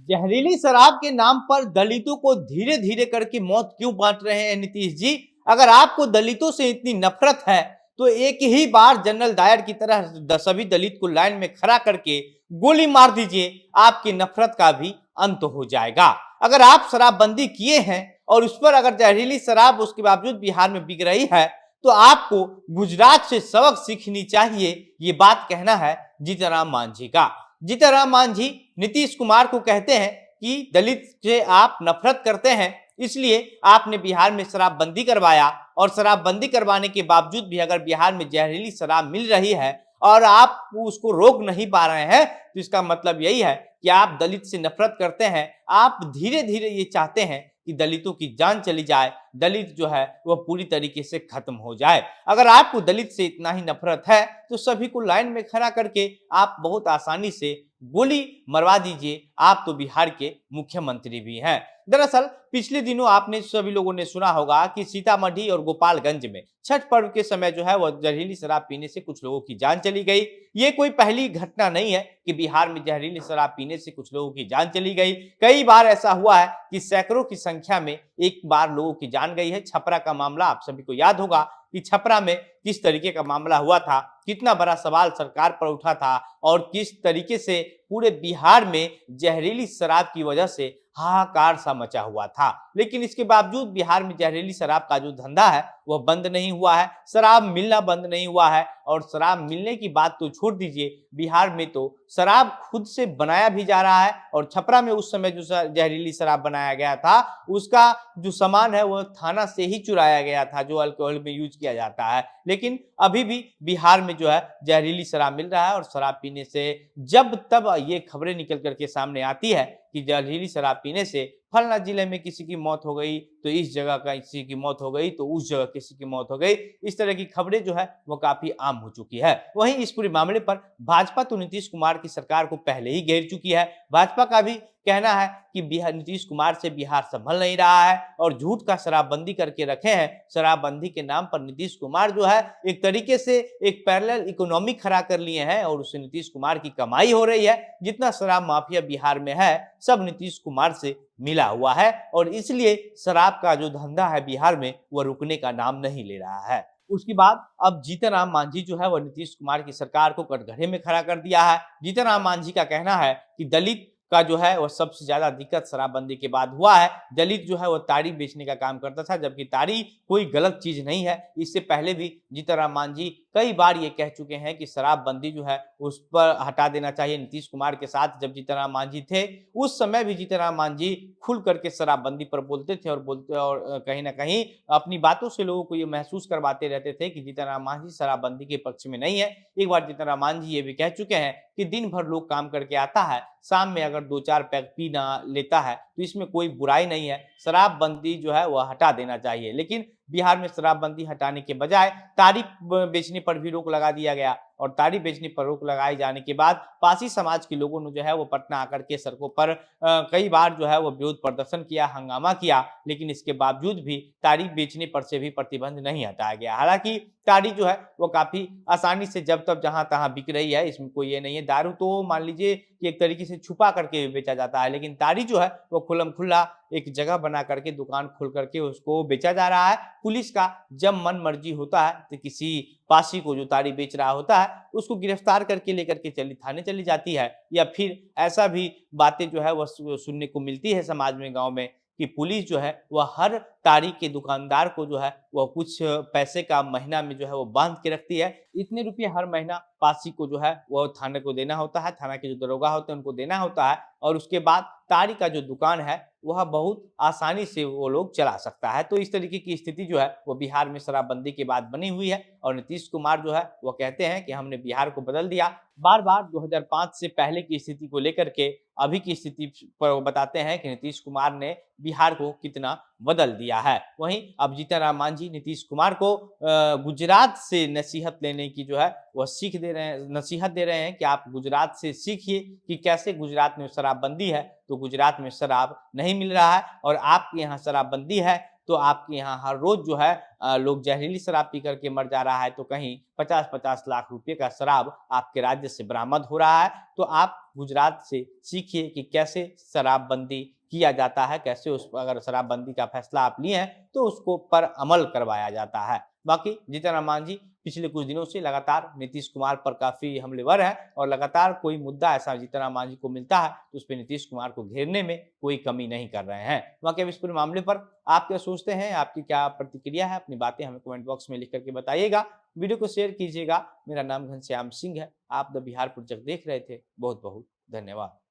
जहरीली शराब के नाम पर दलितों को धीरे धीरे करके मौत क्यों बांट रहे हैं नीतीश जी? अगर आपको दलितों से इतनी नफरत है तो एक ही बार जनरल डायर की तरह सभी दलित को लाइन में खड़ा करके गोली मार दीजिए, आपकी नफरत का भी अंत हो जाएगा। अगर आप शराबबंदी किए हैं और उस पर अगर जहरीली शराब उसके बावजूद बिहार में बिक रही है तो आपको गुजरात से सबक सीखनी चाहिए, ये बात कहना है जीतनराम मांझी का। जीतनराम मांझी नीतीश कुमार को कहते हैं कि दलित से आप नफरत करते हैं, इसलिए आपने बिहार में शराबबंदी करवाया और शराबबंदी करवाने के बावजूद भी अगर बिहार में जहरीली शराब मिल रही है और आप उसको रोक नहीं पा रहे हैं तो इसका मतलब यही है कि आप दलित से नफरत करते हैं। आप धीरे धीरे ये चाहते हैं कि दलितों की जान चली जाए, दलित जो है वह पूरी तरीके से खत्म हो जाए। अगर आपको दलित से इतना ही नफरत है तो सभी को लाइन में खड़ा करके आप बहुत आसानी से गोली मरवा दीजिए, आप तो बिहार के मुख्यमंत्री भी हैं। दरअसल पिछले दिनों आपने सभी लोगों ने सुना होगा कि सीतामढ़ी और गोपालगंज में छठ पर्व के समय जो है वह जहरीली शराब पीने से कुछ लोगों की जान चली गई। ये कोई पहली घटना नहीं है कि बिहार में जहरीली शराब पीने से कुछ लोगों की जान चली गई। कई बार ऐसा हुआ है कि सैकड़ों की संख्या में एक बार लोगों की जान गई है। छपरा का मामला आप सभी को याद होगा कि छपरा में किस तरीके का मामला हुआ था, कितना बड़ा सवाल सरकार पर उठा था और किस तरीके से पूरे बिहार में जहरीली शराब की वजह से हाहाकार सा मचा हुआ था। लेकिन इसके बावजूद बिहार में जहरीली शराब का जो धंधा है वह बंद नहीं हुआ है, शराब मिलना बंद नहीं हुआ है। और शराब मिलने की बात तो छोड़ दीजिए, बिहार में तो शराब खुद से बनाया भी जा रहा है और छपरा में उस समय जो जहरीली शराब बनाया गया था उसका जो सामान है वह थाना से ही चुराया गया था, जो अल्कोहल में यूज किया जाता है। लेकिन अभी भी बिहार में जो है जहरीली शराब मिल रहा है और शराब पीने से जब तब ये खबरें निकल करके सामने आती है कि जहरीली शराब पीने से फलना जिले में किसी की मौत हो गई तो इस जगह का किसी की मौत हो गई तो उस जगह किसी की मौत हो गई, इस तरह की खबरें जो है वो काफी आम हो चुकी है। वहीं इस पूरे मामले पर भाजपा तो नीतीश कुमार की सरकार को पहले ही घेर चुकी है। भाजपा का भी कहना है कि बिहार नीतीश कुमार से बिहार संभल नहीं रहा है और झूठ का शराबबंदी करके रखे हैं। शराबबंदी के नाम पर नीतीश कुमार जो है एक तरीके से एक पैरेलल इकोनॉमी खड़ा कर लिए हैं और उससे नीतीश कुमार की कमाई हो रही है। जितना शराब माफिया बिहार में है सब नीतीश कुमार से मिला हुआ है और इसलिए शराब का जो धंधा है बिहार में वह रुकने का नाम नहीं ले रहा है। उसके बाद अब जीतनराम मांझी जो है वह नीतीश कुमार की सरकार को कटघरे में खड़ा कर दिया है। जीतनराम मांझी का कहना है कि दलित का जो है वह सबसे ज्यादा दिक्कत शराबबंदी के बाद हुआ है। दलित जो है वह ताड़ी बेचने का काम करता था, जबकि ताड़ी कोई गलत चीज नहीं है। इससे पहले भी जीतनराम मांझी कई बार ये कह चुके हैं कि शराबबंदी जो है उस पर हटा देना चाहिए। नीतीश कुमार के साथ जब जीतनराम मांझी थे उस समय भी जीतनराम मांझी खुल करके शराबबंदी पर बोलते थे और कहीं ना कहीं अपनी बातों से लोगों को ये महसूस करवाते रहते थे कि जीतनराम मांझी शराबबंदी के पक्ष में नहीं है। एक बार जीतनराम मांझी ये भी कह चुके हैं कि दिन भर लोग काम करके आता है, शाम में अगर 2-4 पैक पी ना लेता है तो इसमें कोई बुराई नहीं है, शराबबंदी जो है वह हटा देना चाहिए। लेकिन बिहार में शराबबंदी हटाने के बजाय ताड़ी बेचने पर भी रोक लगा दिया गया और ताड़ी बेचने पर रोक लगाए जाने के बाद पासी समाज के लोगों ने जो है वो पटना आकर के सड़कों पर कई बार जो है वो विरोध प्रदर्शन किया, हंगामा किया। लेकिन इसके बावजूद भी ताड़ी बेचने पर से भी प्रतिबंध नहीं हटाया गया। हालांकि ताड़ी जो है वो काफी आसानी से जब तब जहां तहां बिक रही है, इसमें कोई ये नहीं है। दारू तो मान लीजिए कि एक तरीके से छुपा करके बेचा जाता है, लेकिन ताड़ी जो है वो खुल्लम खुल्ला एक जगह बना करके दुकान खोल करके उसको बेचा जा रहा है। पुलिस का जब मन मर्जी होता है तो किसी पासी को जो ताड़ी बेच रहा होता है उसको गिरफ्तार करके लेकर के थाने चली जाती है। या फिर ऐसा भी बातें जो है वह सुनने को मिलती है समाज में, गांव में, कि पुलिस जो है वह हर ताड़ी के दुकानदार को जो है वह कुछ पैसे का महीना में जो है वो बांध के रखती है। इतने रुपये हर महीना पासी को जो है वह थाने को देना होता है, थाना के जो दरोगा होते हैं उनको देना होता है और उसके बाद ताड़ी का जो दुकान है वह बहुत आसानी से वो लोग चला सकता है। तो इस तरीके की स्थिति जो है वो बिहार में शराबबंदी के बाद बनी हुई है और नीतीश कुमार जो है वो कहते हैं कि हमने बिहार को बदल दिया। बार बार 2005 से पहले की स्थिति को लेकर के अभी की स्थिति पर वो बताते हैं कि नीतीश कुमार ने बिहार को कितना बदल दिया है। वहीं अब जीतनराम मांझी नीतीश कुमार को गुजरात से नसीहत लेने की जो है वह सीख दे रहे हैं, नसीहत दे रहे हैं कि आप गुजरात से सीखिए कि कैसे गुजरात में शराबबंदी है तो गुजरात में शराब नहीं मिल रहा है और आपके यहाँ शराबबंदी है तो आपके यहाँ हर रोज जो है लोग जहरीली शराब पी करके मर जा रहा है, तो कहीं 50-50 लाख रुपए का शराब आपके राज्य से बरामद हो रहा है। तो आप गुजरात से सीखिए कि कैसे शराबबंदी किया जाता है, कैसे उस अगर शराबबंदी का फैसला आप लिए हैं तो उसको पर अमल करवाया जाता है। बाकी जीतन राम मांझी पिछले कुछ दिनों से लगातार नीतीश कुमार पर काफी हमलेवर है और लगातार कोई मुद्दा ऐसा जीतन राम मांझी को मिलता है तो उस पर नीतीश कुमार को घेरने में कोई कमी नहीं कर रहे हैं। बाकी अब इस पूरे मामले पर आप क्या सोचते हैं, आपकी क्या प्रतिक्रिया है, अपनी बातें हमें कमेंट बॉक्स में लिख करके बताइएगा। वीडियो को शेयर कीजिएगा। मेरा नाम घनश्याम सिंह है। आप द बिहार प्रोजेक्ट देख रहे थे। बहुत बहुत धन्यवाद।